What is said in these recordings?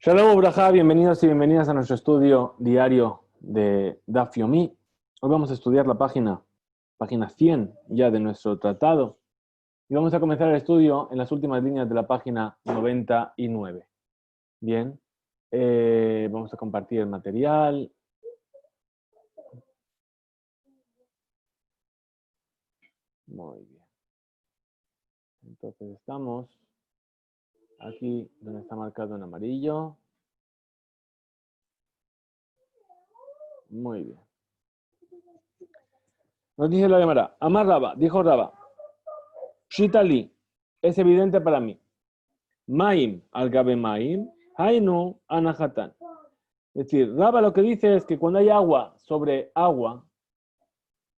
Shalom Ubrajá, bienvenidos y bienvenidas a nuestro estudio diario de Daf Yomi. Hoy vamos a estudiar la página 100 ya de nuestro tratado. Y vamos a comenzar el estudio en las últimas líneas de la página 99. Bien, vamos a compartir el material. Muy bien. Entonces estamos aquí donde está marcado en amarillo. Muy bien. Nos dice la Gemara, Amar Raba, dijo Raba, Pshitali, es evidente para mí. Maim al gabe maim, hainu anahatan. Es decir, Raba lo que dice es que cuando hay agua sobre agua,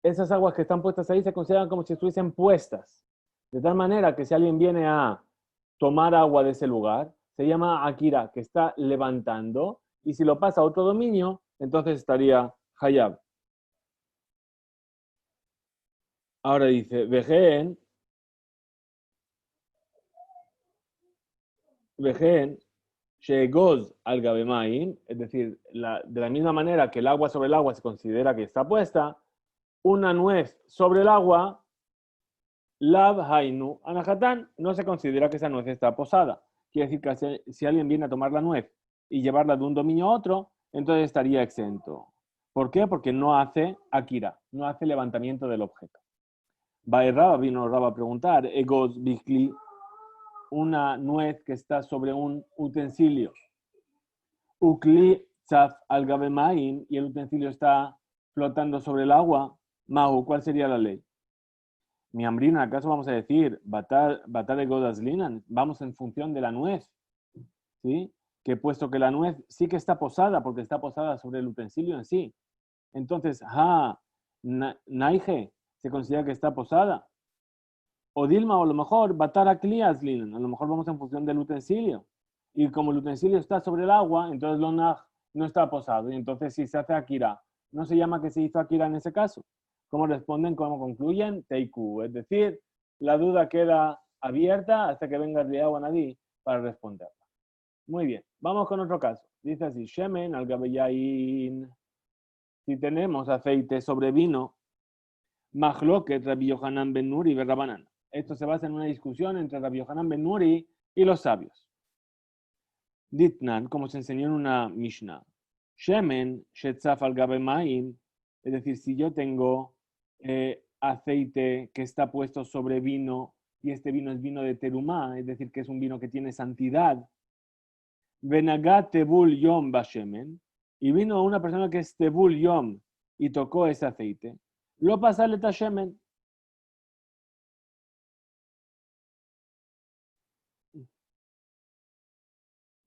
esas aguas que están puestas ahí se consideran como si estuviesen puestas. De tal manera que si alguien viene a tomar agua de ese lugar, se llama Akira, que está levantando, y si lo pasa a otro dominio, entonces estaría Hayab. Ahora dice, Vejeen, Shegoz al Gabemaim, es decir, de la misma manera que el agua sobre el agua se considera que está puesta, una nuez sobre el agua, Lav Hainu Anahatan, no se considera que esa nuez está posada. Quiere decir que si alguien viene a tomar la nuez y llevarla de un dominio a otro, entonces estaría exento. ¿Por qué? Porque no hace Akira, no hace levantamiento del objeto. Raba vino Raba a preguntar, Egos Bikli, una nuez que está sobre un utensilio. Ukli Tzaf al Gabemaim, y el utensilio está flotando sobre el agua. Mahu, ¿cuál sería la ley? Mi hambrina, ¿acaso vamos a decir batar de godas linan? Vamos en función de la nuez, ¿sí? Que puesto que la nuez sí que está posada, porque está posada sobre el utensilio en sí. Entonces, naige, se considera que está posada. O Dilma, o a lo mejor, batar a clias linan, a lo mejor vamos en función del utensilio. Y como el utensilio está sobre el agua, entonces lo no está posado. Y entonces si se hace akira, ¿no se llama que se hizo akira en ese caso? ¿Cómo responden? ¿Cómo concluyen? Teiku. Es decir, la duda queda abierta hasta que venga el Riyahu Anadí para responderla. Muy bien, vamos con otro caso. Dice así, Shemen al Gabeyain. Si tenemos aceite sobre vino, Mahloket Rabbi Yohanan ben Nuri y Rabanan. Esto se basa en una discusión entre Rabbi Yohanan ben Nuri y los sabios. Ditnan, como se enseñó en una Mishnah. Shemen shetzaf al gabe maim, es decir, si yo tengo aceite que está puesto sobre vino y este vino es vino de terumá, es decir, que es un vino que tiene santidad, venagat tebul yom bashemen, y vino una persona que es tebul yom y tocó ese aceite, lo pasale tashemen.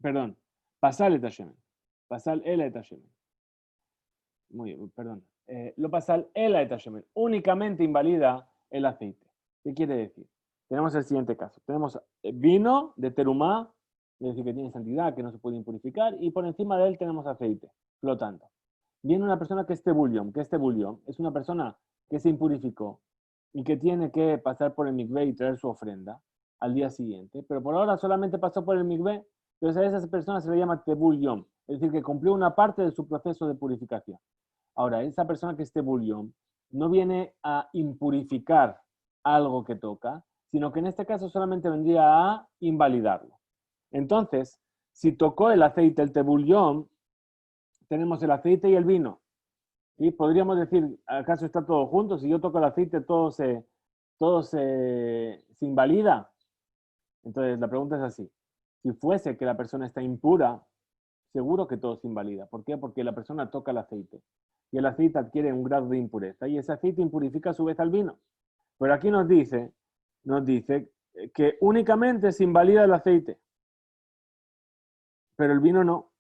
Perdón, pasale tashemen. Pasal el etashemen. Muy bien, perdón. Lo pasal el etashemen. Únicamente invalida el aceite. ¿Qué quiere decir? Tenemos el siguiente caso. Tenemos vino de terumá, es decir, que tiene santidad, que no se puede impurificar, y por encima de él tenemos aceite, flotando. Viene una persona que es tebulión. ¿Qué es tebulión? Es una persona que se impurificó y que tiene que pasar por el mikvé y traer su ofrenda al día siguiente, pero por ahora solamente pasó por el mikvé. Entonces a esas personas se le llama tebulión, es decir, que cumplió una parte de su proceso de purificación. Ahora, esa persona que es tebulión no viene a impurificar algo que toca, sino que en este caso solamente vendría a invalidarlo. Entonces, si tocó el aceite, el tebulión, tenemos el aceite y el vino. ¿Sí? Podríamos decir, ¿acaso está todo junto? Si yo toco el aceite, todo se invalida. Entonces, la pregunta es así. Si fuese que la persona está impura, seguro que todo se invalida. ¿Por qué? Porque la persona toca el aceite. Y el aceite adquiere un grado de impureza. Y ese aceite impurifica a su vez al vino. Pero aquí nos dice que únicamente se invalida el aceite. Pero el vino no.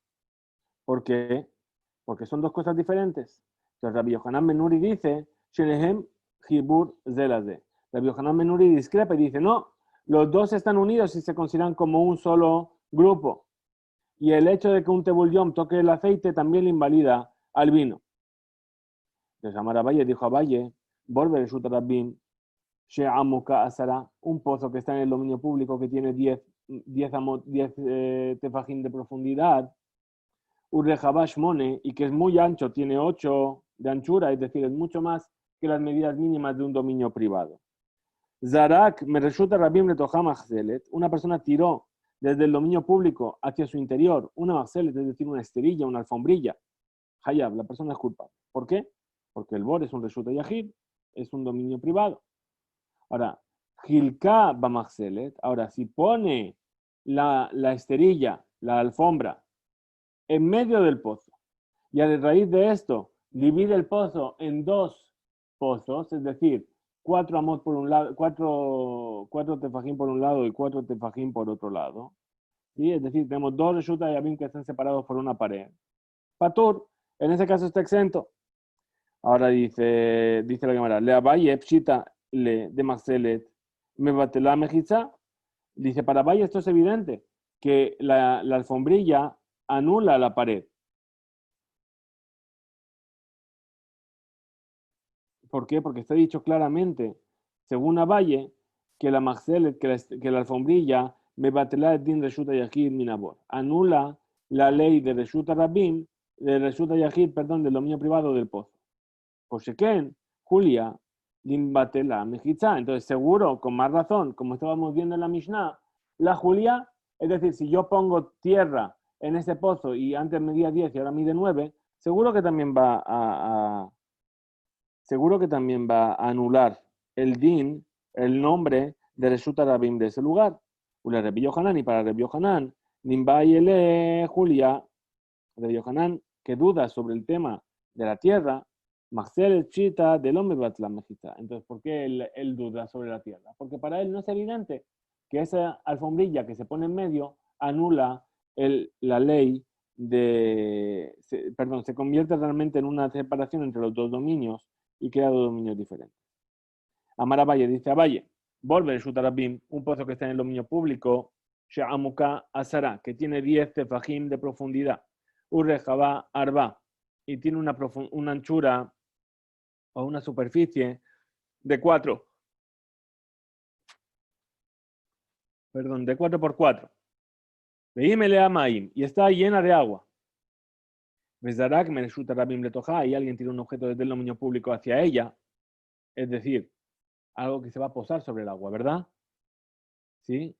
¿Por qué? Porque son dos cosas diferentes. Entonces Rabbi Yohanan ben Nuri dice, Shenehem Hibur Zelazeh. Rabbi Yohanan ben Nuri discrepa y dice, no, los dos están unidos y se consideran como un solo grupo. Y el hecho de que un tebulión toque el aceite también le invalida al vino. Entonces Amar Abaye dijo a Abaye, Volver Shutarabim, She'amuka Asara, un pozo que está en el dominio público que tiene 10 10 tefajim de profundidad, Urrejabash Mone, y que es muy ancho, tiene 8 de anchura, es decir, es mucho más que las medidas mínimas de un dominio privado. Zarak me resulta Rabim Letoja Machzelet, una persona tiró desde el dominio público hacia su interior una Machzelet, es decir, una esterilla, una alfombrilla. Hayab, la persona es culpable. ¿Por qué? Porque el bor es un Reshut Yahid, es un dominio privado. Ahora, Gilka Bamachzelet, ahora si pone la esterilla, la alfombra, en medio del pozo, y a raíz de esto divide el pozo en 2 pozos, es decir, 4 amot por un lado, 4 tefajín por un lado y 4 tefajín por otro lado. ¿Sí? Es decir, tenemos 2 Reshut Yabim que están separados por una pared. Patur, en ese caso está exento. Ahora dice la cámara, le abaye pshita le de Marcelet, me batela mejitza. Dice, para Valle esto es evidente, que la alfombrilla anula la pared. ¿Por qué? Porque está dicho claramente, según Abaye, que la Marcelet, que la alfombrilla, me batela din reshuta yahid minabor. Anula la ley de reshuta rabim, de reshuta yahid, perdón, del dominio privado del pozo. Por Sheken, Julia, Limbatela, Mejitza. Entonces, seguro, con más razón, como estábamos viendo en la Mishnah, la Julia, es decir, si yo pongo tierra en ese pozo y antes medía 10 y ahora mide 9, seguro que también va a anular el din, el nombre de Reshut Rabim de ese lugar. Ule Rabbi Yohanan, y para Rabbi Yohanan, Nimbayele Julia, Rabbi Yohanan, que duda sobre el tema de la tierra, Marcel Chita del hombre Batla Mejita. Entonces, ¿por qué él duda sobre la tierra? Porque para él no es evidente que esa alfombrilla que se pone en medio anula la ley se convierte realmente en una separación entre los 2 dominios y crea 2 dominios diferentes. Amar Valle dice a Valle, volver Shutarabim, un pozo que está en el dominio público, Sheamuka Asara, que tiene 10 tefajim de profundidad, Urrejaba Arba, y tiene una anchura o una superficie de 4. Perdón, de 4 por 4. Veímele a Maim, y está llena de agua. Vezarak Mereshuta Rabim Letoja, y alguien tira un objeto desde el dominio público hacia ella, es decir, algo que se va a posar sobre el agua, ¿verdad? ¿Sí?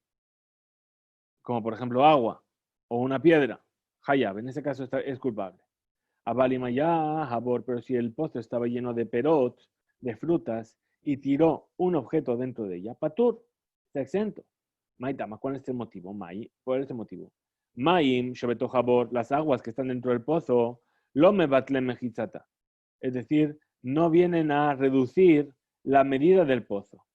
Como por ejemplo agua o una piedra. Hayab, en ese caso es culpable. Abalimaya, Jabor, pero si el pozo estaba lleno de perot, de frutas, y tiró un objeto dentro de ella, Patur, está exento. Maitama, ¿cuál es el motivo? ¿Cuál es el motivo? Maim, Shobeto Jabor, las aguas que están dentro del pozo, lo me batle mejitzata. Es decir, no vienen a reducir la medida del pozo.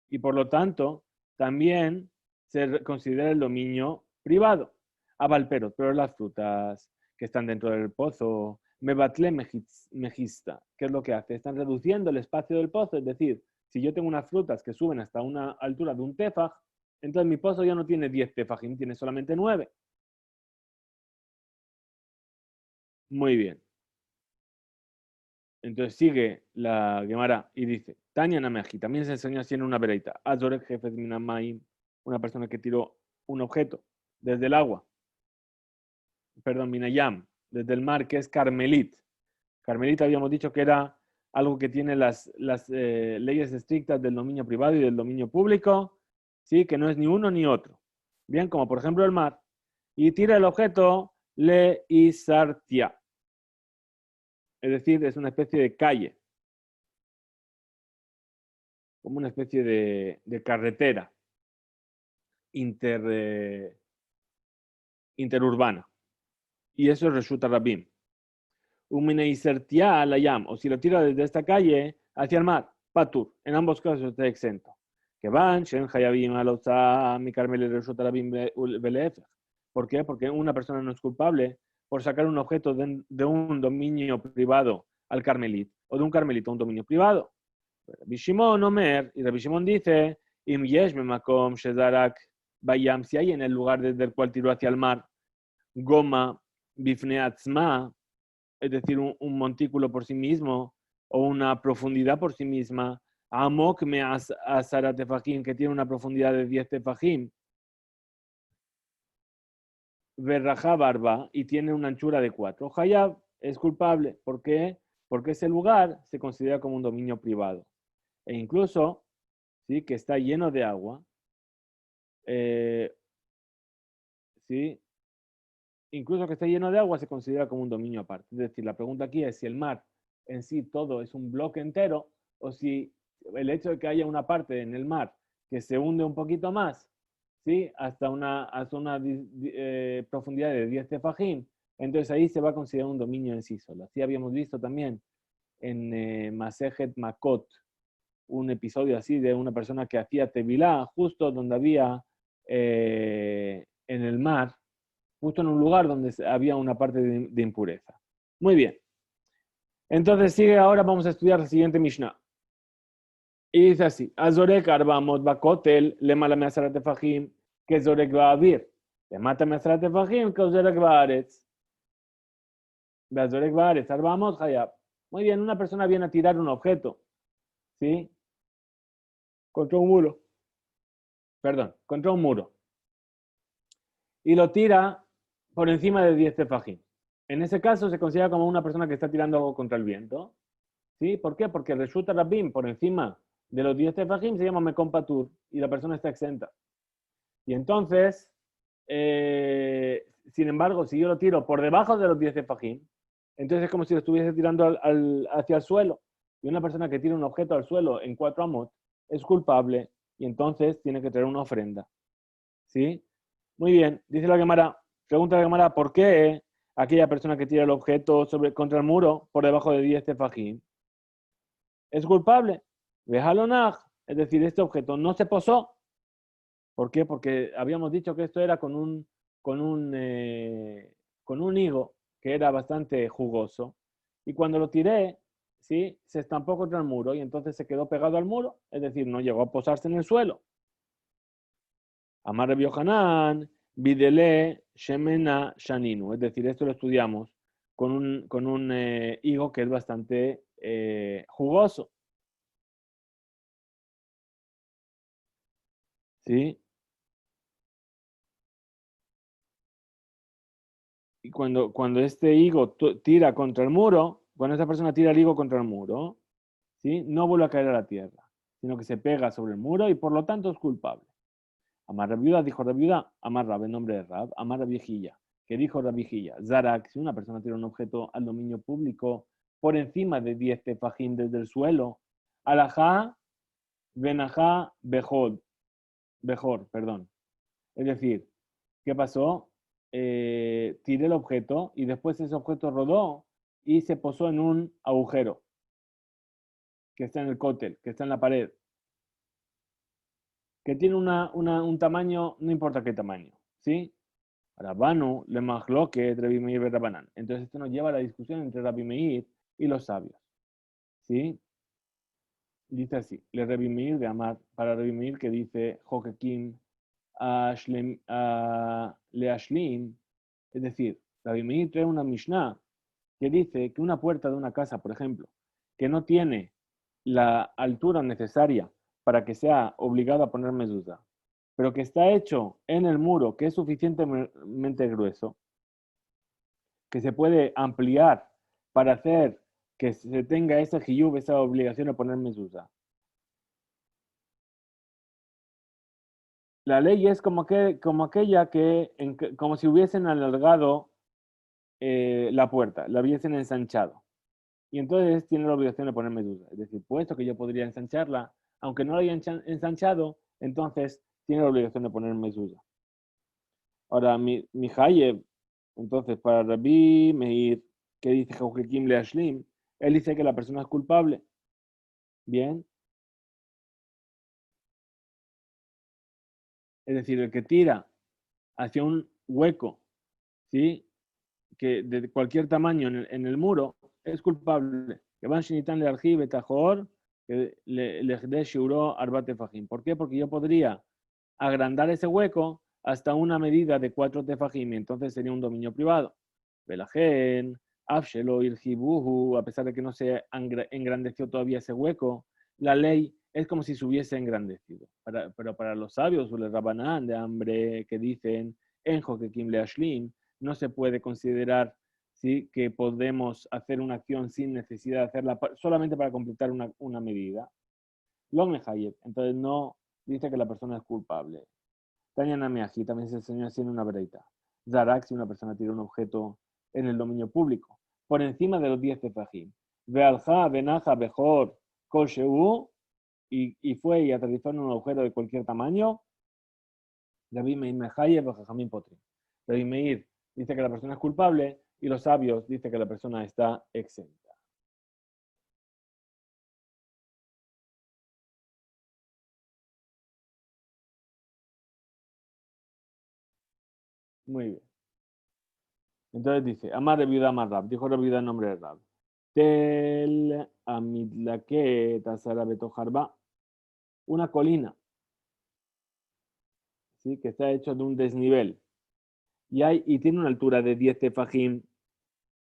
Y por lo tanto, también se considera el dominio privado. Avalperot, pero las frutas que están dentro del pozo, me batle mejista. ¿Qué es lo que hace? Están reduciendo el espacio del pozo. Es decir, si yo tengo unas frutas que suben hasta una altura de un tefaj, entonces mi pozo ya no tiene 10 tefajim, tiene solamente 9. Muy bien. Entonces sigue la Gemara y dice, Tania Nameji, también se enseñó así en una vereita, Azorek jefe de Minamaim, una persona que tiró un objeto desde el agua, perdón, Minayam, desde el mar, que es Carmelit. Carmelit habíamos dicho que era algo que tiene las leyes estrictas del dominio privado y del dominio público, ¿sí? Que no es ni uno ni otro. Bien, como por ejemplo el mar. Y tira el objeto Le Isartia. Es decir, es una especie de calle, como una especie de carretera interurbana. Y eso es Reshut Rabim. Umine Isertia Alayam, o si lo tira desde esta calle hacia el mar, Patur. En ambos casos está exento. Que van, Shen Hayabim Alotza, mi Carmel Reshut Rabim Belef. ¿Por qué? Porque una persona no es culpable por sacar un objeto de un dominio privado al Carmelit, o de un Carmelito a un dominio privado. Rabbi Shimon Omer, y Rabbi Shimon dice, Im yesh memakom shezarak bayam, si hay en el lugar desde el cual tiró hacia el mar, goma bifne atzma, es decir, un montículo por sí mismo, o una profundidad por sí misma, amok me asara tefajim, que tiene una profundidad de 10 tefajim, Verrajá barba y tiene una anchura de 4. Hayab es culpable. ¿Por qué? Porque ese lugar se considera como un dominio privado. E incluso, ¿sí? Que está lleno de agua, eh, ¿sí? Incluso que esté lleno de agua se considera como un dominio aparte. Es decir, la pregunta aquí es si el mar en sí todo es un bloque entero o si el hecho de que haya una parte en el mar que se hunde un poquito más, ¿sí? Hasta una profundidad de 10 tefajim, entonces ahí se va a considerar un dominio en sí solo. Así habíamos visto también en Masejet Makot, un episodio así de una persona que hacía tevilá justo donde había en el mar, justo en un lugar donde había una parte de impureza. Muy bien. Entonces sigue ahora, vamos a estudiar la siguiente Mishnah. Y dice así, Azorek arbamot bakotel le mala measarat tefajim que zorek va a vir. Le mata measarat tefajim que zorek va a aretz. Azorek va a aretz, arbamot hayab. Muy bien, una persona viene a tirar un objeto, ¿sí? Contra un muro. Perdón, contra un muro. Y lo tira por encima de 10 tefajim. En ese caso se considera como una persona que está tirando algo contra el viento. ¿Sí? ¿Por qué? Porque el Reshut Rabim por encima de los 10 tefajim se llama Mekom Patur y la persona está exenta. Y entonces, sin embargo, si yo lo tiro por debajo de los 10 tefajim, entonces es como si lo estuviese tirando hacia el suelo. Y una persona que tira un objeto al suelo en 4 amot es culpable y entonces tiene que traer una ofrenda. ¿Sí? Muy bien, dice la Gemara, pregunta la Gemara, ¿por qué aquella persona que tira el objeto contra el muro por debajo de 10 tefajim es culpable? Vejalonaj, es decir, este objeto no se posó. ¿Por qué? Porque habíamos dicho que esto era con un higo que era bastante jugoso. Y cuando lo tiré, ¿sí? Se estampó contra el muro y entonces se quedó pegado al muro. Es decir, no llegó a posarse en el suelo. Amar Rabbi Yohanan, Bidele, Shemena, Shaninu. Es decir, esto lo estudiamos con un higo que es bastante jugoso. ¿Sí? Y cuando este higo tira contra el muro, cuando esa persona tira el higo contra el muro, ¿sí? No vuelve a caer a la tierra, sino que se pega sobre el muro y por lo tanto es culpable. Amar Rabiuda dijo Rabiuda, Amar Rab en nombre de Rab, Amar Rabiejilla, que dijo Rabiejilla, Zarak, si una persona tira un objeto al dominio público por encima de 10 tefajim desde el suelo, alajá, benajá, bejor, perdón. Es decir, ¿qué pasó? Tiré el objeto y después ese objeto rodó y se posó en un agujero que está en el cótel, que está en la pared, que tiene un tamaño, no importa qué tamaño, ¿sí? Rabanu, le mahloque, Rabbi Meir y Rabanán. Entonces esto nos lleva a la discusión entre Rabbi Meir y los sabios, ¿sí? Dice así, le Rabbi Meir de Amar, para Rabbi Meir que dice, Jokekim, le Ashlim, es decir, Rabbi Meir trae una Mishnah que dice que una puerta de una casa, por ejemplo, que no tiene la altura necesaria para que sea obligado a poner mezuzá, pero que está hecho en el muro, que es suficientemente grueso, que se puede ampliar para hacer que se tenga esa hiyub, esa obligación de poner mezuzá. La ley es como aquella como si hubiesen alargado la puerta, la hubiesen ensanchado. Y entonces tiene la obligación de poner medusa. Es decir, puesto que yo podría ensancharla, aunque no la haya ensanchado, entonces tiene la obligación de poner medusa. Ahora, mi Hayev, entonces, para Rabbi Meir, que dice Joaquim le Ashlim, él dice que la persona es culpable. Bien. Es decir, el que tira hacia un hueco, ¿sí? Que de cualquier tamaño en el muro, es culpable. Que van shinitan le arjive tajor, que le shuró arbate fajim. ¿Por qué? Porque yo podría agrandar ese hueco hasta una medida de 4 tefajim, y entonces sería un dominio privado. Velajen, afshelo irjibuhu, a pesar de que no se engrandeció todavía ese hueco, la ley es como si se hubiese engrandecido. Pero para los sabios, los rabanán de hambre, que dicen en Jokekim Leashlim, no se puede considerar, ¿sí?, que podemos hacer una acción sin necesidad de hacerla solamente para completar una medida. Lo Mehayev, entonces no dice que la persona es culpable. Tanya Nameaji también se enseñó así en una breita. Zarak, si una persona tira un objeto en el dominio público, por encima de los 10 tefajim. Vealja, Benaja, Bejor, Kosheu, y fue y aterrizó en un agujero de cualquier tamaño. Rabbi Meir Mehayev, Jajamim Potri. Rabbi Meir dice que la persona es culpable y los sabios dicen que la persona está exenta. Muy bien. Entonces dice, Amar Reviuda Amar Rab, dijo Reviuda en nombre de Rab. Tel Amidlaket Azarabetojarba, una colina, ¿sí?, que está hecho de un desnivel y tiene una altura de 10 tefajim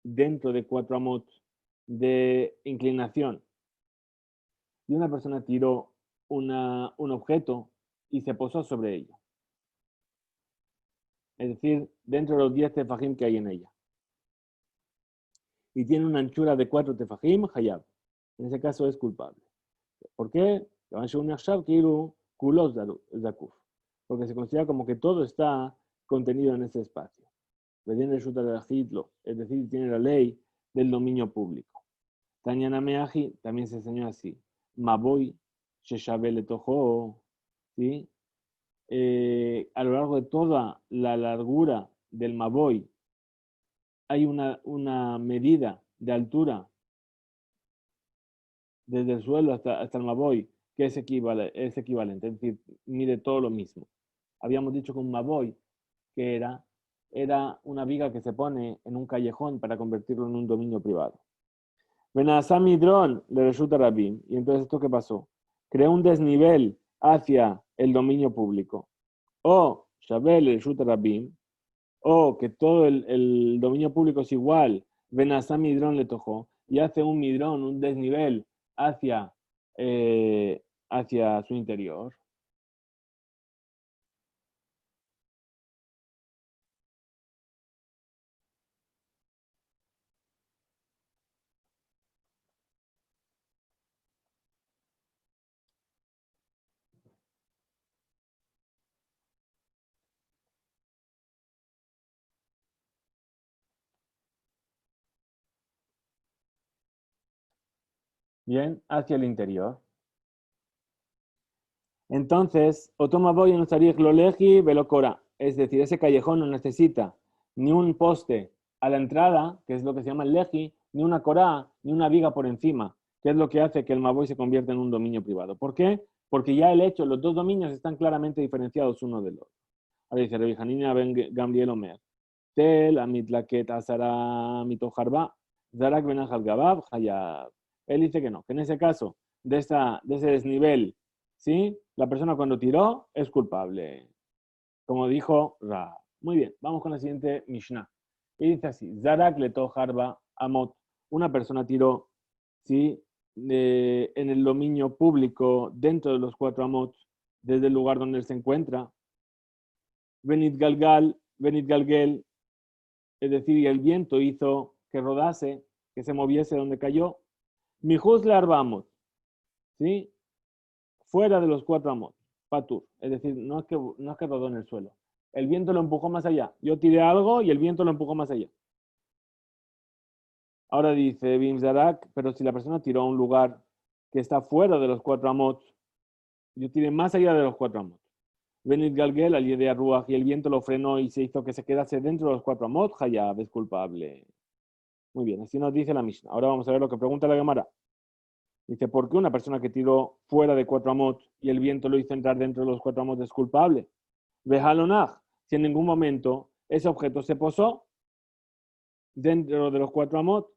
dentro de 4 amot de inclinación. Y una persona tiró un objeto y se posó sobre ello. Es decir, dentro de los 10 tefajim que hay en ella. Y tiene una anchura de 4 tefajim, hayab. En ese caso es culpable. ¿Por qué? Porque se considera como que todo está contenido en ese espacio. Es decir, tiene la ley del dominio público. Tañana Meaji también se enseñó así. Maboy, Sheshabele Tojo, ¿sí? A lo largo de toda la largura del Maboy hay una medida de altura desde el suelo hasta el Maboy que es equivalente, es decir, mide todo lo mismo. Habíamos dicho que un Maboy, que era una viga que se pone en un callejón para convertirlo en un dominio privado. Benazá Midrón le resulta Rabim. Y entonces, ¿esto qué pasó? Creó un desnivel hacia el dominio público. O Shabel le resulta Rabim, o que todo el dominio público es igual, Benazá Midrón le tojó, y hace un midrón, un desnivel hacia, hacia su interior. Bien, hacia el interior. Entonces, Otoma Boy en Sarich Loleji Velocora. Es decir, ese callejón no necesita ni un poste a la entrada, que es lo que se llama el leji, ni una corá, ni una viga por encima, que es lo que hace que el Maboy se convierta en un dominio privado. ¿Por qué? Porque ya el hecho, los dos dominios están claramente diferenciados uno del otro. Ahora dice Rebi Hanina ben Gamliel Omer. Tel amitlaket asara mitojarba, zarak benachal gabab, hayab. Él dice que no, que en ese caso, de ese desnivel, ¿sí?, la persona cuando tiró es culpable. Como dijo Ra. Muy bien, vamos con la siguiente Mishnah. Y dice así, zarak letojarba amot. Una persona tiró, ¿sí?, en el dominio público, dentro de los 4 amot, desde el lugar donde él se encuentra. Benit Galgel, es decir, y el viento hizo que rodase, que se moviese donde cayó. Mijus le arbamos, ¿sí?, fuera de los 4 amot, patur, es decir, no es que rodó en el suelo. El viento lo empujó más allá. Yo tiré algo y el viento lo empujó más allá. Ahora dice Bimzarak, pero si la persona tiró a un lugar que está fuera de los 4 amot, yo tiré más allá de los 4 amot. Benit Galgel, al de Ruach, y el viento lo frenó y se hizo que se quedase dentro de los 4 amot, Hayab es culpable. Muy bien, así nos dice la Mishnah. Ahora vamos a ver lo que pregunta la Gemara. Dice, ¿por qué una persona que tiró fuera de 4 amot y el viento lo hizo entrar dentro de los 4 amot es culpable? Vejalonaj, si en ningún momento ese objeto se posó dentro de los 4 amot,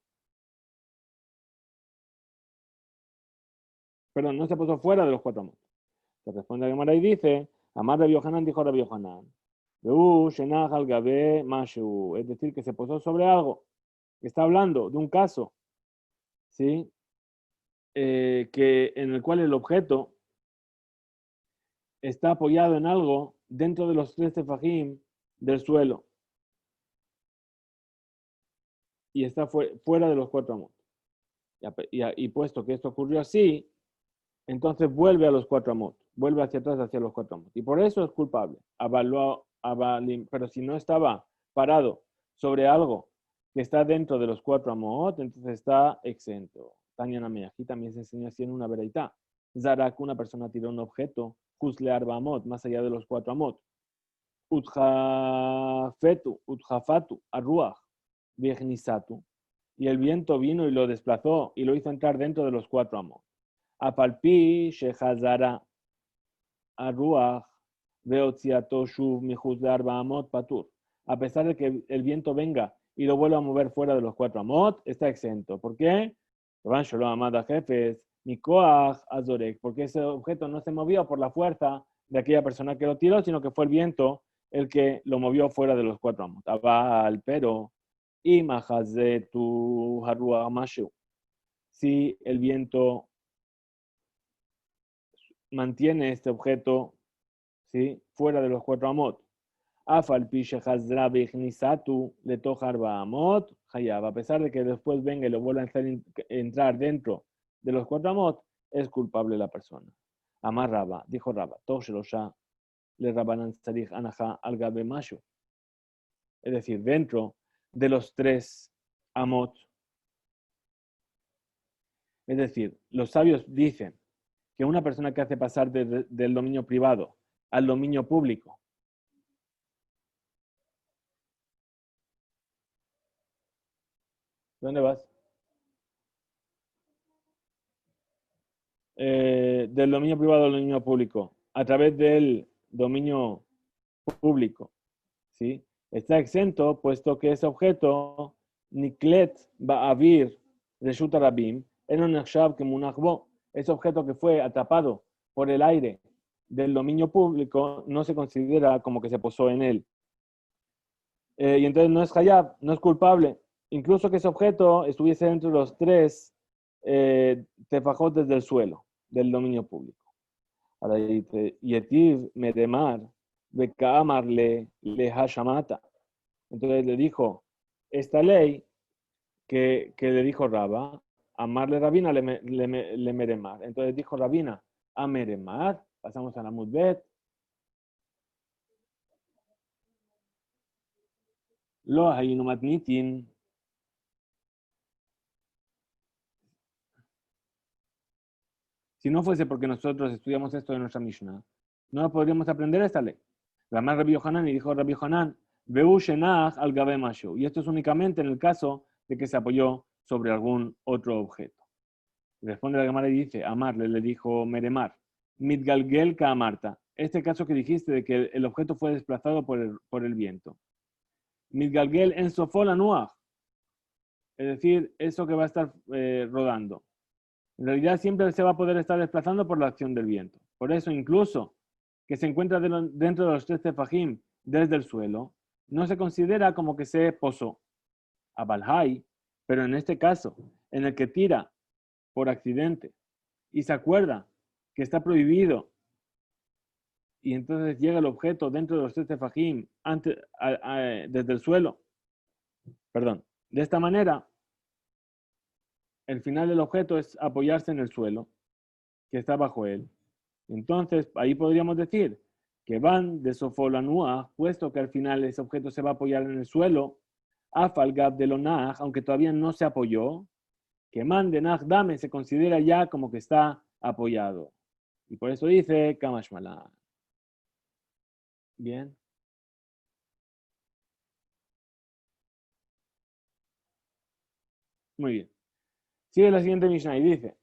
perdón, no se posó fuera de los 4 amot. Se responde a Gemara y dice, Amar Rabbi Yohanan dijo Rabbi Yohanan, es decir, que se posó sobre algo. Está hablando de un caso, ¿sí?, en el cual el objeto está apoyado en algo dentro de los 3 tefajim del suelo y está fuera de los 4 amot. Y puesto que esto ocurrió así, entonces vuelve a los 4 amot, vuelve hacia atrás hacia los 4 amot. Y por eso es culpable. Pero si no estaba parado sobre algo que está dentro de los 4 amot, entonces está exento. Tanya Nameh, aquí también se enseña así en una veraitá. Zarak, una persona tiró un objeto, Kuzle Arba amot, más allá de los 4 amot. Utjafatu, Arruach, Viegnisatu. Y el viento vino y lo desplazó y lo hizo entrar dentro de los 4 amot. Apalpi, Shehazara, Arruach, Veotziato, Shuv, Mijuz de Arba amot, Patur. A pesar de que el viento venga y lo vuelva a mover fuera de los 4 amot, está exento. ¿Por qué? Van Shalom Amada Jefes, Mikoach, Azorek, porque ese objeto no se movió por la fuerza de aquella persona que lo tiró, sino que fue el viento el que lo movió fuera de los 4 amot. Abal, pero, y Mahazetu Harua Mashu. Si el viento mantiene este objeto, ¿sí?, fuera de los 4 amot, Afal Pishe Hazra Bechnisatu le tojarba amot, Hayab, a pesar de que después venga y lo vuelva a hacer entrar dentro de los 4 amot, es culpable la persona. Amar Raba, dijo Raba, Toshelosha le Rabanan Sarich Anaha al Gabe Mashu. Es decir, dentro de los 3 amot. Es decir, los sabios dicen que una persona que hace pasar del dominio privado al dominio público, ¿dónde vas? Del dominio privado al dominio público, a través del dominio público, ¿sí?, está exento, puesto que ese objeto, Niklet Ba'avir Reshut Rabim, en un Nechshav que Munachbo, ese objeto que fue atrapado por el aire del dominio público, no se considera como que se posó en él. Y entonces no es Hayab, no es culpable. Incluso que ese objeto estuviese dentro de los 3 tefajot desde el suelo, del dominio público. Ahora dice, Yetiv Medemar, Beka'amar le Hashamata. Entonces le dijo, esta ley que le dijo Raba, amarle Rabina le Meremar. Entonces dijo Rabina, a Meremar, pasamos a la Mudbet. Lo hayinu matnitin. Si no fuese porque nosotros estudiamos esto de nuestra Mishnah, no podríamos aprender esta ley. La más Rabbi Yohanan, y dijo Rabbi Yohanan, Veu Shenach al Gabe Mashu. Y esto es únicamente en el caso de que se apoyó sobre algún otro objeto. Responde la Gemara y dice, Amarle le dijo Meremar, Mitgalgel ka Amarta. Este caso que dijiste de que el objeto fue desplazado por el viento. Mitgalgel en Sofol Anuach. Es decir, eso que va a estar rodando. En realidad siempre se va a poder estar desplazando por la acción del viento. Por eso incluso que se encuentra dentro de los 3 tefajim desde el suelo, no se considera como que se posó a Balhai, pero en este caso, en el que tira por accidente y se acuerda que está prohibido y entonces llega el objeto dentro de los 3 tefajim desde el suelo, perdón, de esta manera, el final del objeto es apoyarse en el suelo que está bajo él. Entonces, ahí podríamos decir que van de Sofolanúa, puesto que al final ese objeto se va a apoyar en el suelo, a Falgab de Lonaj, aunque todavía no se apoyó, que man de Naj Dame se considera ya como que está apoyado. Y por eso dice Kamashmalan. Bien. Muy bien. Sigue la siguiente Mishnah y dice,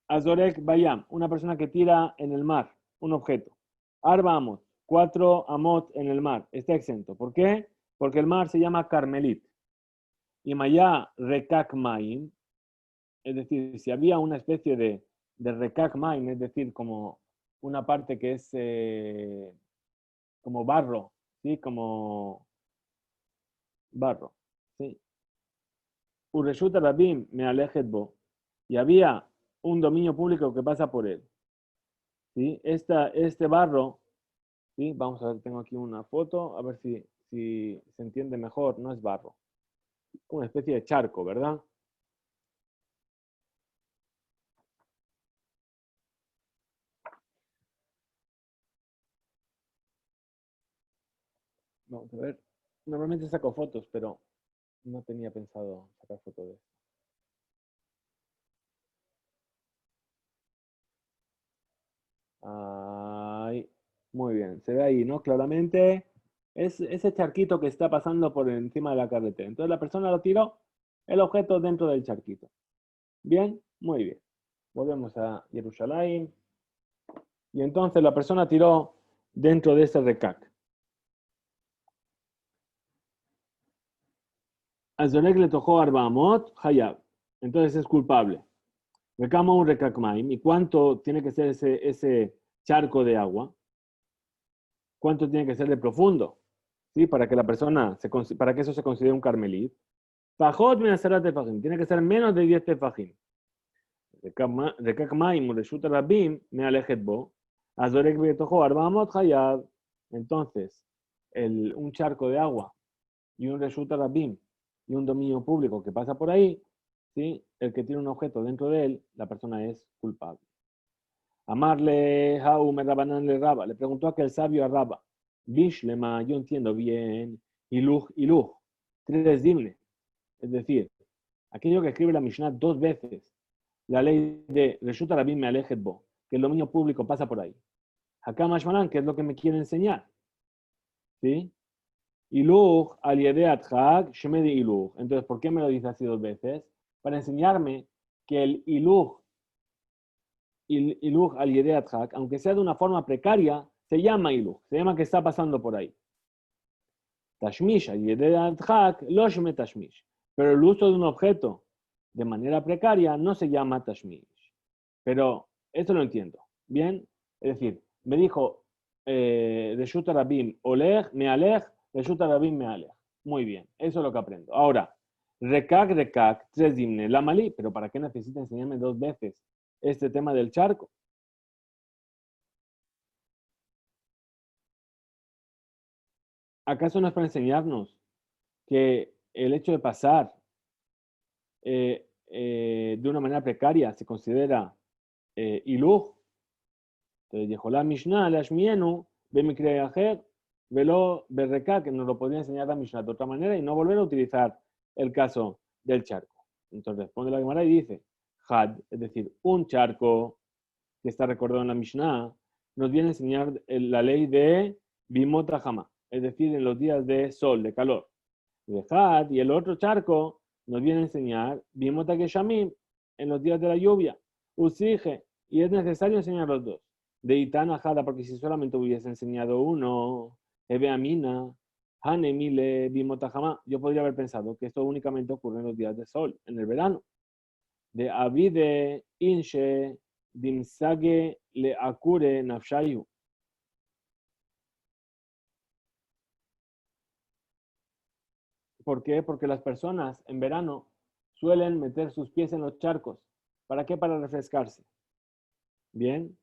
Azorek Bayam, una persona que tira en el mar un objeto. Arba Amot, 4 Amot en el mar, está exento. ¿Por qué? Porque el mar se llama Carmelit. Y Maya Rekak Maim, es decir, si había una especie de Rekak Maim, es decir, como una parte que es como barro, ¿sí? Como barro, ¿sí? Ureshuta Rabim me alejetbo, y había un dominio público que pasa por él. ¿Sí? Este barro, ¿sí? Vamos a ver, tengo aquí una foto, a ver si si se entiende mejor, no es barro. Una especie de charco, ¿verdad? Vamos a ver. Normalmente saco fotos, pero no tenía pensado sacar fotos de esto. Ahí. Muy bien. Se ve ahí, ¿no? Claramente es ese charquito que está pasando por encima de la carretera. Entonces la persona lo tiró, el objeto dentro del charquito. Bien, muy bien. Volvemos a Jerusalén. Y entonces la persona tiró dentro de ese recac. Azorek le tocó Arbamot, Hayab. Entonces es culpable. Recama un recacmaim. ¿Y cuánto tiene que ser ese charco de agua? ¿Cuánto tiene que ser de profundo? ¿Sí? Para que la persona, para que eso se considere un carmelit. Pajot menacerat tefajim. Tiene que ser menos de 10 tefajim. Recacmaim, reshut rabim, me alejet bo. Azorek le tocó Arbamot, Hayab. Entonces, un charco de agua y un reshut rabim y un dominio público que pasa por ahí, ¿sí? El que tiene un objeto dentro de él, la persona es culpable. Amarle, Haume Rabanan le Raba, le preguntó a aquel sabio a Raba, Bishlema, yo entiendo bien, Iluj, tres dimne, es decir, aquello que escribe la Mishnah dos veces, la ley de Reshut Rabim me alejet bo, que el dominio público pasa por ahí. Hakam Ashmalan, que es lo que me quiere enseñar, ¿sí? Iluj al yedeat hag, shemedi iluj. Entonces, ¿por qué me lo dice así dos veces? Para enseñarme que el iluj al yedeat hag, aunque sea de una forma precaria, se llama iluj, se llama que está pasando por ahí. Tashmish al yedeat hag, lo sheme tashmish. Pero el uso de un objeto de manera precaria no se llama tashmish. Pero esto lo entiendo. Bien, es decir, me dijo Reshut Rabim Oleg, me alej, Reshut Rabim me alej. Muy bien, eso es lo que aprendo. Ahora, recag, tres dimne, la malí, pero ¿para qué necesita enseñarme dos veces este tema del charco? ¿Acaso no es para enseñarnos que el hecho de pasar de una manera precaria se considera iluj? Entonces dijo la Mishnah, la Shmienu, Bemikre Ajer, velo Berreká, que nos lo podría enseñar la Mishnah de otra manera y no volver a utilizar el caso del charco. Entonces responde la Gemara y dice, Had, es decir, un charco que está recordado en la Mishnah, nos viene a enseñar la ley de Bimot Rahama, es decir, en los días de sol, de calor. De Had, y el otro charco nos viene a enseñar Bimot Geshamim, en los días de la lluvia. Usige, y es necesario enseñar los dos. De Itana Jada, porque si solamente hubiese enseñado uno, Ebe Amina, Hanemile, Bimotajama, yo podría haber pensado que esto únicamente ocurre en los días de sol, en el verano. De Avide, Inche, Dimsage, Le Akure, Nafshayu. ¿Por qué? Porque las personas en verano suelen meter sus pies en los charcos. ¿Para qué? Para refrescarse. Bien,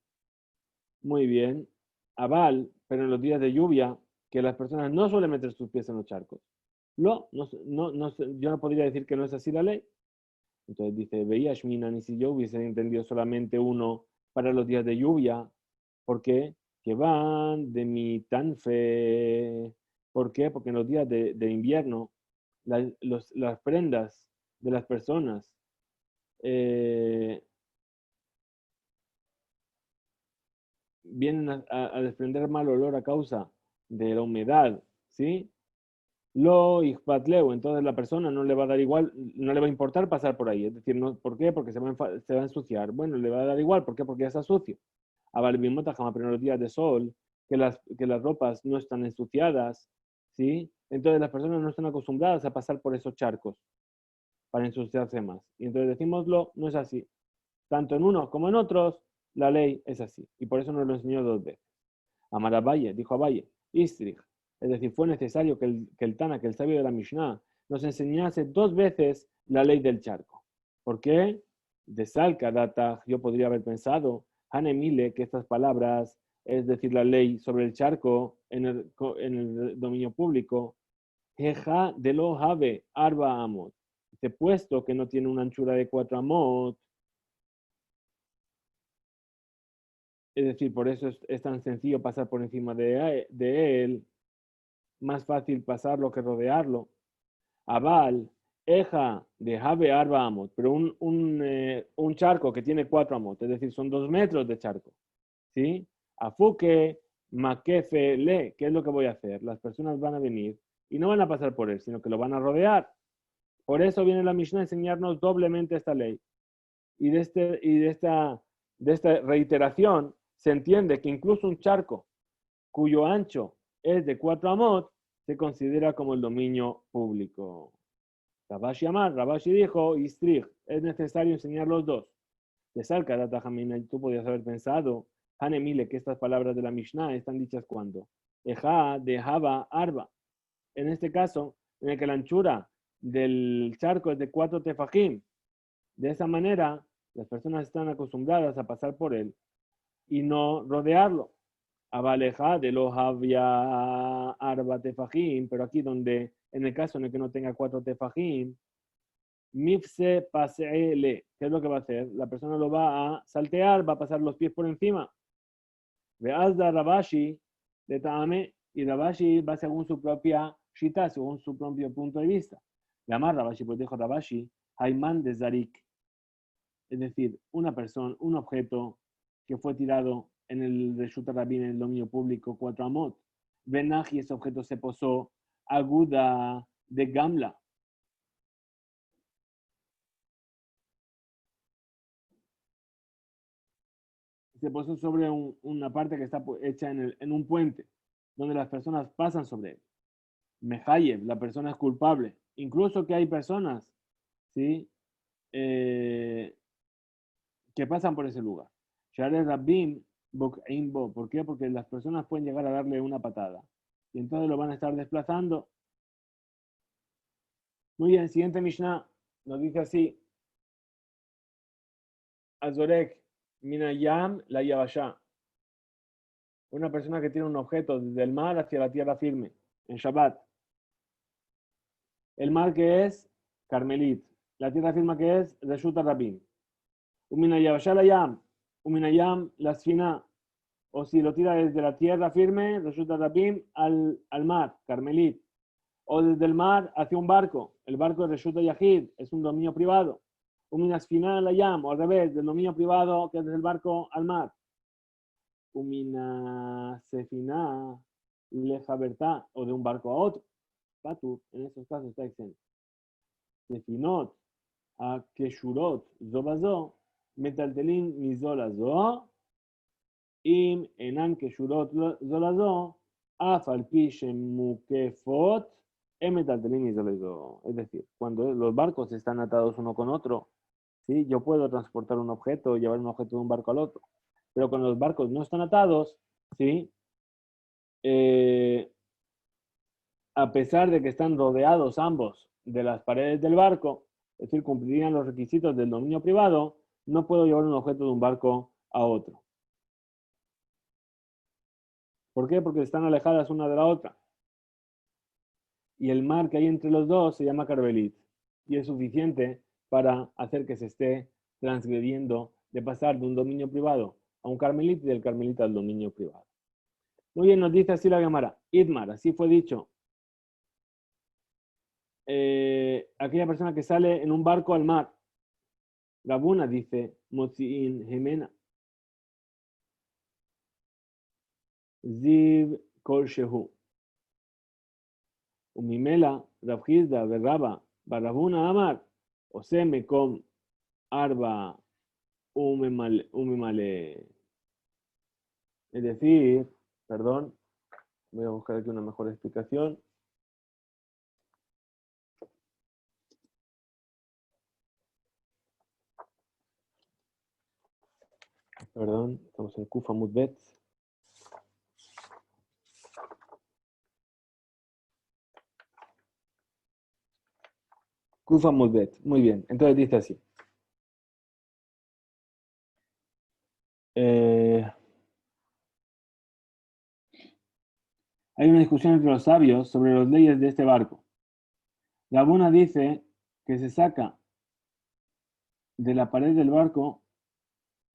muy bien. Aval, pero en los días de lluvia, que las personas no suelen meter sus pies en los charcos. Yo no podría decir que no es así la ley. Entonces dice, veía Shmina, ni si yo hubiese entendido solamente uno para los días de lluvia. ¿Por qué? Que van de mi tanfe. ¿Por qué? Porque en los días de invierno las prendas de las personas eh, vienen a desprender mal olor a causa de la humedad, ¿sí? Lo Ichpatleu, entonces la persona no le va a dar igual, no le va a importar pasar por ahí. Es decir, no, ¿por qué? Porque se va a ensuciar. Bueno, le va a dar igual, ¿por qué? Porque ya está sucio. Pero en los días de sol, que las ropas no están ensuciadas, ¿sí? Entonces las personas no están acostumbradas a pasar por esos charcos para ensuciarse más. Y entonces decimoslo, no es así. Tanto en unos como en otros, la ley es así. Y por eso nos lo enseñó dos veces. Amar a Valle, dijo a Valle, Istrich. Es decir, fue necesario que el Tana, que el sabio de la Mishnah, nos enseñase dos veces la ley del charco. ¿Por qué? De Salka data, yo podría haber pensado, Hanemile, que estas palabras, es decir, la ley sobre el charco en el dominio público, Eja de lo have arba amot. Este puesto que no tiene una anchura de 4 amot, es decir, por eso es tan sencillo pasar por encima de él, más fácil pasarlo que rodearlo. Aval, Eja de have arba amot, pero un charco que tiene 4 amot, es decir, son 2 metros de charco. ¿Sí? Afuque, maquefe, le, ¿qué es lo que voy a hacer? Las personas van a venir y no van a pasar por él, sino que lo van a rodear. Por eso viene la Mishnah a enseñarnos doblemente esta ley. Y de esta reiteración se entiende que incluso un charco cuyo ancho es de 4 amot se considera como el dominio público. Rabashi dijo, Istrich, es necesario enseñar los dos. De Salka, Datajamina, tú podías haber pensado, Hanemile, que estas palabras de la Mishnah están dichas cuando. Eja de Haba Arba. En este caso, en el que la anchura del charco es de 4 tefajim. De esa manera, las personas están acostumbradas a pasar por él y no rodearlo. Abaleja de lo había arba tefajim, pero aquí donde, en el caso en el que no tenga 4 tefajim, mifse paseele, ¿qué es lo que va a hacer? La persona lo va a saltear, va a pasar los pies por encima. Veazda Rabashi de Taame, y Rabashi va según su propia shita, según su propio punto de vista. Llamar Rabashi, pues dijo Rabashi, Hayman de Zarik, es decir, una persona, un objeto que fue tirado en el Reshut Rabin, en el dominio público, 4 amot. Benach, y ese objeto se posó aguda de Gamla. Se posó sobre una parte que está hecha en un puente, donde las personas pasan sobre él. Mejayev, la persona es culpable. Incluso que hay personas, ¿sí? Que pasan por ese lugar. Share Rabbim Bok'imbo. ¿Por qué? Porque las personas pueden llegar a darle una patada. Y entonces lo van a estar desplazando. Muy bien, siguiente Mishnah nos dice así. Azorek Minayam la Yavashá. Una persona que tiene un objeto desde el mar hacia la tierra firme, en Shabbat. El mar que es Carmelit. La tierra firme que es Reshut Rabim. Umina Yavashá la Yam. Umina Yam la Sfina. O si lo tira desde la tierra firme, resulta Rabim al mar, Carmelit. O desde el mar hacia un barco, el barco resulta Yahid, es un dominio privado. Uminas final la yam, o al revés, del dominio privado que es desde el barco al mar. Umina sefina leja bertá, o de un barco a otro. Patu, en estos casos está exento. Sefinot, a keshurot, zobazo, metaltelin mizolazo, אם אינן קשורות זו לזו, אף על פי שמוקפות, הם מטלטלים זו לזו. Es decir, cuando los barcos están atados uno con otro, ¿sí? Yo puedo transportar un objeto, llevar un objeto de un barco al otro. Pero cuando los barcos no están atados, ¿sí? A pesar de que están rodeados ambos de las paredes del barco, es decir, cumplirían los requisitos del dominio privado, no puedo llevar un objeto de un barco a otro. ¿Por qué? Porque están alejadas una de la otra. Y el mar que hay entre los dos se llama Carmelit. Y es suficiente para hacer que se esté transgrediendo de pasar de un dominio privado a un Carmelit y del Carmelit al dominio privado. Muy bien, nos dice así la Gemara. Idmar, así fue dicho. Aquella persona que sale en un barco al mar. Rabuna dice, Motziin Gemena. Ziv Kol Shehu. Umimela, Rabhizda, Berraba, Barabuna Amar, Ose Mekom Arba Umemale. Es decir, perdón, voy a buscar aquí una mejor explicación. Perdón, estamos en Kufa Mudbet. Kufa Mudbet, muy bien. Entonces dice así. Hay una discusión entre los sabios sobre las leyes de este barco. Rabuna dice que se saca de la pared del barco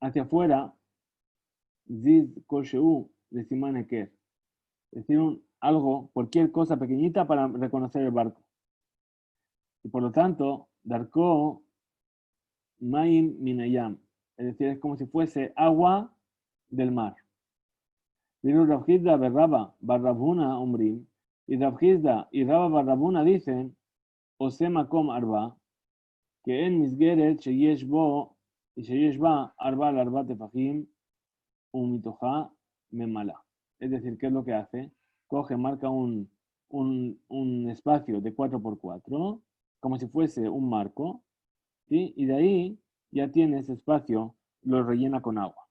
hacia afuera, ziz kosheu de siman heker. Es decir, algo, cualquier cosa pequeñita para reconocer el barco. Y por lo tanto, darko maim minayam. Es decir, es como si fuese agua del mar. Vino Rabhizda berraba barrabuna omrim. Y Rabhizda y Rabba barrabuna dicen, Osema kom arba, que en misgeret sheyesh bo y sheyesh ba arba al arba tefahim umitoja memala. Es decir, ¿qué es lo que hace? Coge, marca un espacio de 4 por 4 como si fuese un marco, ¿sí? Y de ahí ya tiene ese espacio, lo rellena con agua.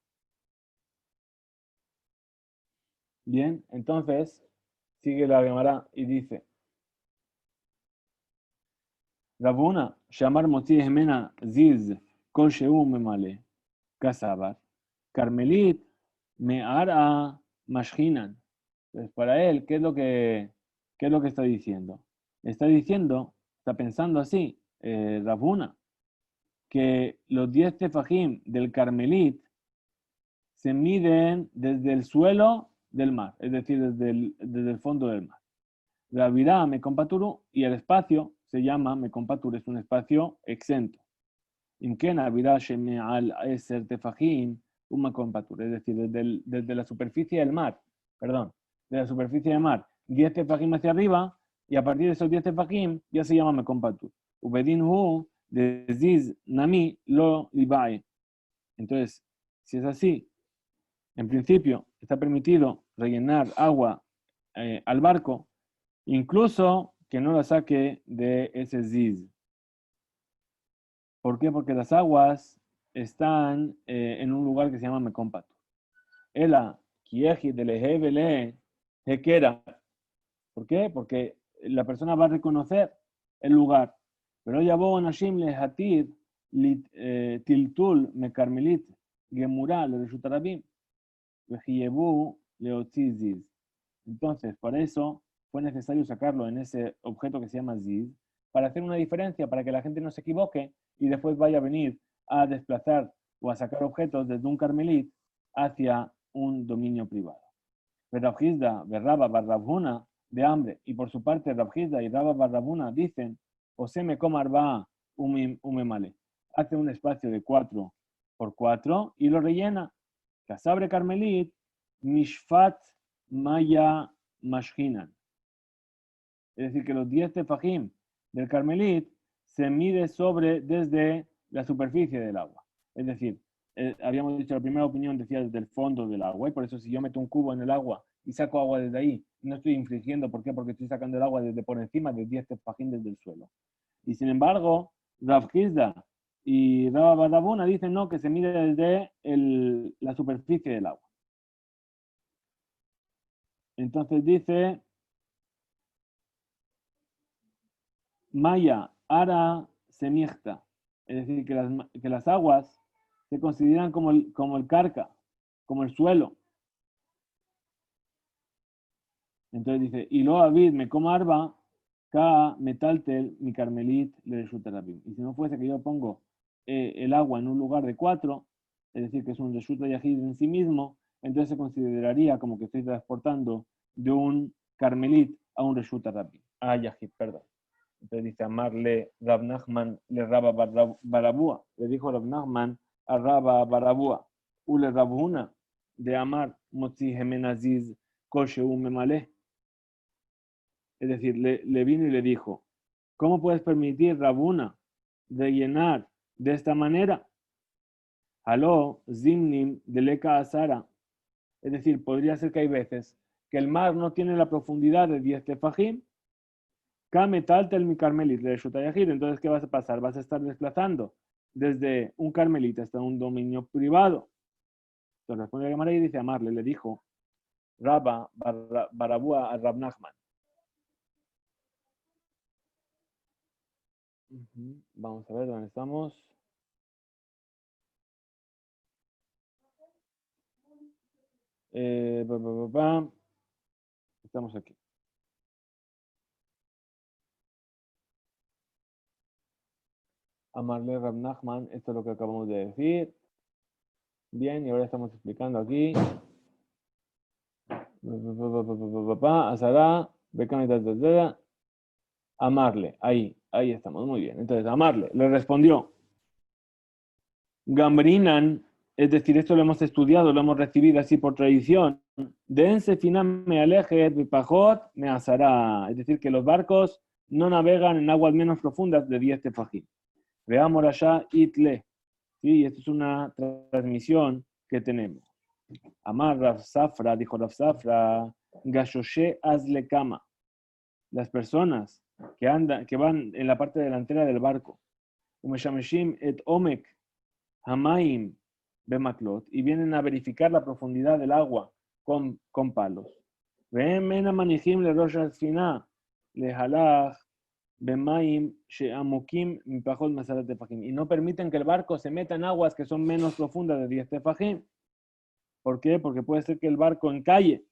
Bien, entonces sigue la Gemara y dice, Rabuna, Shamar Moti Gemena Ziz, Kol Sheu Memale, Kasabar, Carmelit, Me'ara Mashhinan. Entonces, para él, qué es lo que está diciendo? Está diciendo, está pensando así, Rabuna, que los 10 tefajim del Carmelit se miden desde el suelo del mar, es decir, desde el fondo del mar. La vida Mekompaturu y el espacio se llama Mekompatur, es un espacio exento. Imkena vida sheme al eser tefajim un Mekompatur, es decir, desde la superficie del mar, perdón, de la superficie del mar, 10 tefajim hacia arriba, y a partir de esos 10 tefajim ya se llama Mekompatur. Ubedin hu de ziz nami lo libae. Entonces, si es así, en principio está permitido rellenar agua al barco, incluso que no la saque de ese ziz. ¿Por qué? Porque las aguas están en un lugar que se llama Mekompato. Ela, Kieji, Delehebele, Hekera. ¿Por qué? Porque la persona va a reconocer el lugar. Pero ya voy a Nashim Lehatir, Tiltul, Mekarmelit, Gemura, le Reshutarabim, Vejiyebu, Leotziziz. Entonces, por eso fue necesario sacarlo en ese objeto que se llama ziz, para hacer una diferencia, para que la gente no se equivoque y después vaya a venir a desplazar o a sacar objetos desde un carmelit hacia un dominio privado. Rabhizda, Berraba, Barrabuna, de hambre, y por su parte Rabhizda y Rabba Barrabuna dicen, Oseme Komarba Umemale, hace un espacio de 4 por 4 y lo rellena. Casabre Carmelit, Mishfat Maya Mashhinan. Es decir, que los 10 tefajim del Carmelit se mide desde la superficie del agua. Es decir, habíamos dicho, la primera opinión decía desde el fondo del agua, y por eso si yo meto un cubo en el agua y saco agua desde ahí, no estoy infringiendo. ¿Por qué? Porque estoy sacando el agua desde por encima de 10 tefajim desde el suelo. Y sin embargo, Rav Hizda y Rav Badabuna dicen no, que se mide desde la superficie del agua. Entonces dice, Maya, Ara, Semichta. Es decir, que las aguas se consideran como el carca, como el suelo. Entonces dice, y lo avid me como arba, ka metaltel mi carmelit le reshutarabim. Y si no fuese que yo pongo el agua en un lugar de 4, es decir, que es un reshuta yahid en sí mismo, entonces se consideraría como que estoy transportando de un carmelit a un reshuta rabim. Ah, yahid, perdón. Entonces dice, amarle Rab Nachman le Raba Barabúa. Le dijo Rab Nachman a Raba Barabúa, ule Rabuna, de amar Motzi Jemenaziz Koshe Umemale. Es decir, le vino y le dijo, ¿cómo puedes permitir, Rabuna, de llenar de esta manera? Aló, Zimnim de Leka Asara. Es decir, podría ser que hay veces que el mar no tiene la profundidad de 10 tefajim. Kame taltel mi carmelit le shutayahid. Entonces, ¿qué vas a pasar? Vas a estar desplazando desde un carmelita hasta un dominio privado. Entonces responde la Gemara y dice, amarle, le dijo Rabba Barabúa a Rab Nachman. Vamos a ver dónde estamos. Eh, Estamos aquí. Amarle Rab Nachman, esto es lo que acabamos de decir. Bien, y ahora estamos explicando aquí. Azara, amarle, ahí estamos, muy bien. Entonces, amarle, le respondió. Gambrinan, es decir, esto lo hemos estudiado, lo hemos recibido así por tradición. Dense finam me aleje, pajot me asará. Es decir, que los barcos no navegan en aguas menos profundas de 10 tefajim. Veamos allá, itle. Sí, esto es una transmisión que tenemos. Amar Rav Safra, dijo Rav Safra, Gashoshe hazle cama. Las personas que van en la parte delantera del barco, Umeshameshim et omek hamaim bemaklot, y vienen a verificar la profundidad del agua con palos. Ve'em mena manijim le rosh al-sfina le halach bemaim she'amokim mipachot masalat tefajim, y no permiten que el barco se meta en aguas que son menos profundas de 10 tefajim. ¿Por qué? Porque puede ser que el barco encalle.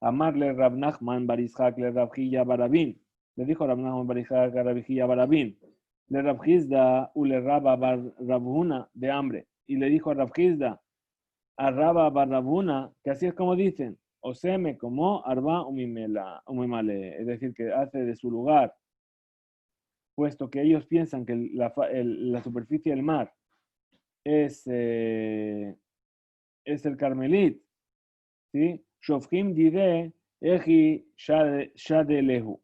Amarle Rab Nachman Barishak le Rabjilla Barabin. Le dijo Rab Nachman Barishak a Rabjilla Barabin. Le Rabjizda u le Rabba Bar Rabhuna de hambre. Y le dijo a Rabjizda, a Rabba Bar Rabhuna, que así es como dicen, o se me como Arba umimale. Es decir, que hace de su lugar, puesto que ellos piensan que la superficie del mar es el Carmelit, ¿sí? Shofrim dide eji shadelehu.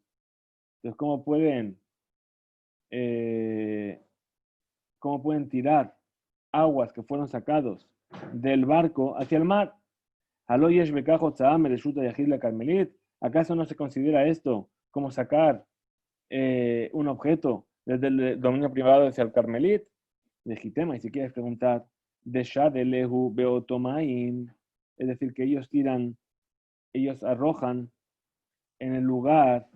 Entonces, ¿cómo pueden tirar aguas que fueron sacados del barco hacia el mar? Aloyesh bekajo tzaam reshuta yahid la carmelit. ¿Acaso no se considera esto como sacar un objeto desde el dominio privado hacia el carmelit? Legitema, y si quieres preguntar, de shadelehu beotomaim, es decir, que ellos arrojan en el lugar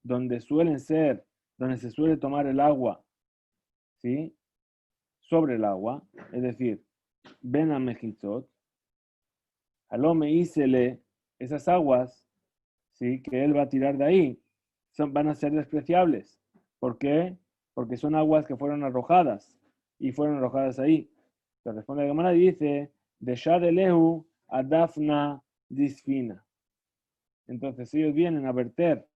donde se suele tomar el agua, ¿sí? Sobre el agua, es decir, ven a Mejitzot, alome ísele, esas aguas, ¿sí? Que él va a tirar de ahí, van a ser despreciables. ¿Por qué? Porque son aguas que fueron arrojadas y fueron arrojadas ahí. Se responde la Gemara y dice, de Shadelehu a Dafna disfina. Entonces ellos vienen a verter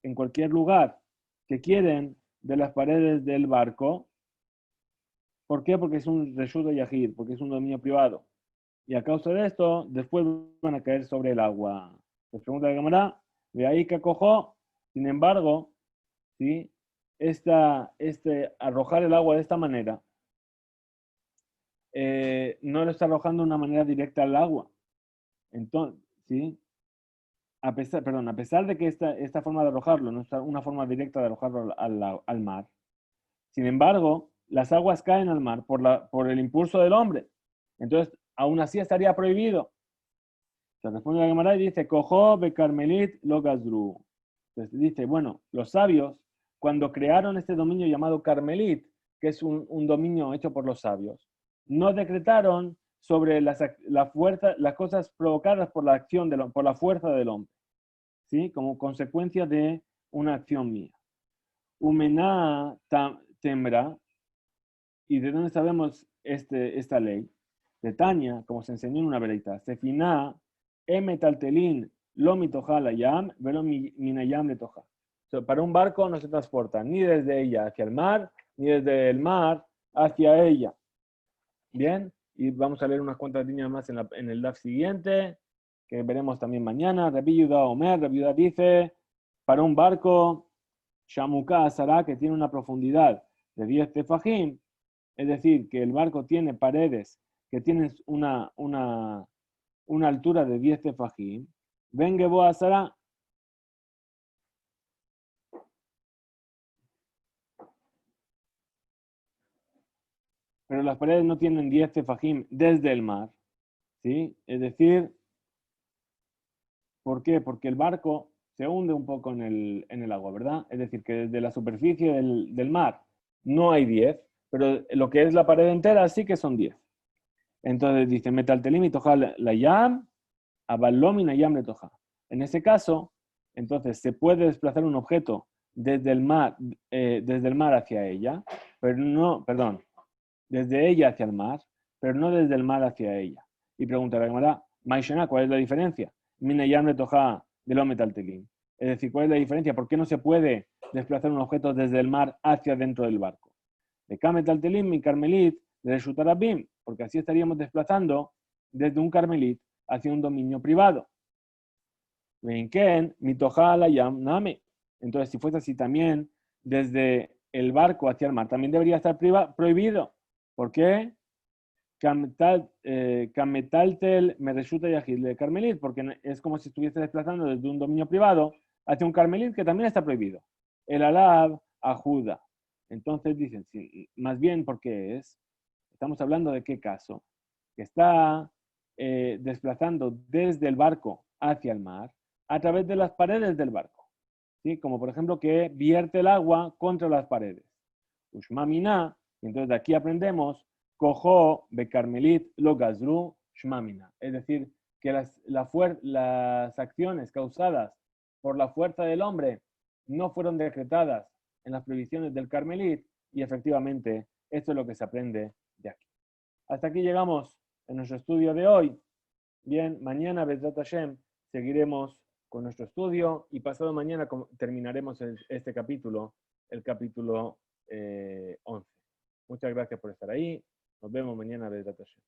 en cualquier lugar que quieren de las paredes del barco. ¿Por qué? Porque es un reshut de yahid, porque es un dominio privado. Y a causa de esto, después van a caer sobre el agua. Les pregunta la Gemara, de ahí que acogió, sin embargo, ¿sí? Arrojar el agua de esta manera, no lo está arrojando de una manera directa al agua. Entonces, ¿sí? A pesar de que esta forma de arrojarlo no es una forma directa de arrojarlo al mar, sin embargo, las aguas caen al mar por el impulso del hombre. Entonces, aún así estaría prohibido. Se responde la Gemara y dice, Cojo be Carmelit lo gazru. Entonces dice, bueno, los sabios, cuando crearon este dominio llamado Carmelit, que es un dominio hecho por los sabios, no decretaron sobre las cosas provocadas por la acción, por la fuerza del hombre, ¿sí? Como consecuencia de una acción mía. Umená tembra, ¿y de dónde sabemos esta ley? De Tania, como se enseñó en una veleita, Sefina, emetaltelin, lo mitojala yam, velo minayam le toja. Para un barco no se transporta ni desde ella hacia el mar, ni desde el mar hacia ella. Bien, y vamos a leer unas cuantas líneas más en el DAF siguiente, que veremos también mañana. Rabbi Yehuda Omer, Rabbi Yehuda dice, para un barco, Shamuka Asara, que tiene una profundidad de 10 tefajim, es decir, que el barco tiene paredes que tienen una altura de 10 tefajim, Vengebo Asara, pero las paredes no tienen 10 tefajim desde el mar, ¿sí? Es decir, ¿por qué? Porque el barco se hunde un poco en el agua, ¿verdad? Es decir, que desde la superficie del mar no hay 10, pero lo que es la pared entera sí que son 10. Entonces dice, metaltelim y toja la yam, abalomina yam le toja. En ese caso, entonces se puede desplazar un objeto desde el mar hacia ella, pero no, perdón, desde ella hacia el mar, pero no desde el mar hacia ella. Y pregunta la Gemara, Maishena, ¿cuál es la diferencia? Mina yam le toja de lo metaltelim. Es decir, ¿cuál es la diferencia? ¿Por qué no se puede desplazar un objeto desde el mar hacia dentro del barco? De Kametaltelim, mi Carmelit, de Reshutarabim, porque así estaríamos desplazando desde un Carmelit hacia un dominio privado. Venken, mi Tojala Yam Name. Entonces, si fuese así también, desde el barco hacia el mar, también debería estar prohibido. ¿Por qué? Kametaltel me resulta yajid de Carmelit, porque es como si estuviese desplazando desde un dominio privado hacia un Carmelit que también está prohibido. El alab ajuda. Entonces dicen, sí, más bien porque estamos hablando de qué caso, que está desplazando desde el barco hacia el mar a través de las paredes del barco. ¿Sí? Como por ejemplo que vierte el agua contra las paredes. Ushmamina, entonces de aquí aprendemos Cojo Becarmelit lo gazru shmamina. Es decir, que las acciones causadas por la fuerza del hombre no fueron decretadas en las prohibiciones del Carmelit y efectivamente esto es lo que se aprende de aquí. Hasta aquí llegamos en nuestro estudio de hoy. Bien, mañana, Bezrat Hashem, seguiremos con nuestro estudio y pasado mañana terminaremos este capítulo, el capítulo 11. Muchas gracias por estar ahí. Nos vemos mañana, Bezrat Hashem.